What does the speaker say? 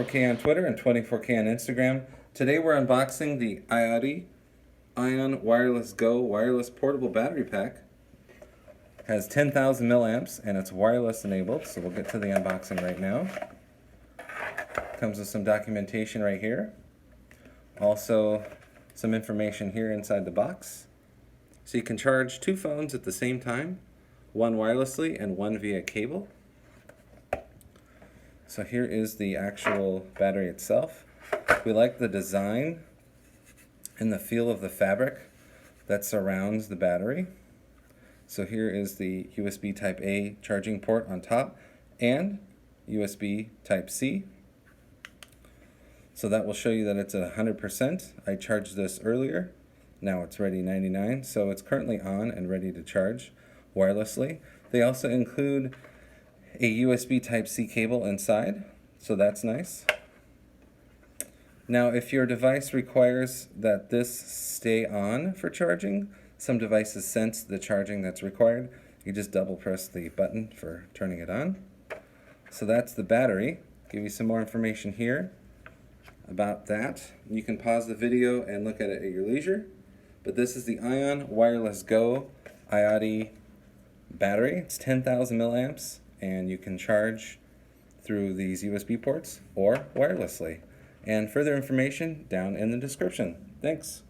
4K on Twitter and 24K on Instagram. Today we're unboxing the iOttie Ion Wireless Go wireless portable battery pack. It has 10,000 milliamps and it's wireless enabled, so we'll get to the unboxing right now. Comes with some documentation right here. Also some information here inside the box. So you can charge two phones at the same time, one wirelessly and one via cable. So here is the actual battery itself. We like the design and the feel of the fabric that surrounds the battery. So here is the USB Type A charging port on top and USB Type C. So that will show you that it's at 100%. I charged this earlier. Now it's ready 99, so it's currently on and ready to charge wirelessly. They also include a USB Type-C cable inside, so that's nice. Now, if your device requires that this stay on for charging, some devices sense the charging that's required. You just double press the button for turning it on. So that's the battery. Give you some more information here about that. You can pause the video and look at it at your leisure. But this is the Ion Wireless Go iOttie battery. It's 10,000 milliamps and you can charge through these USB ports or wirelessly. And further information down in the description. Thanks.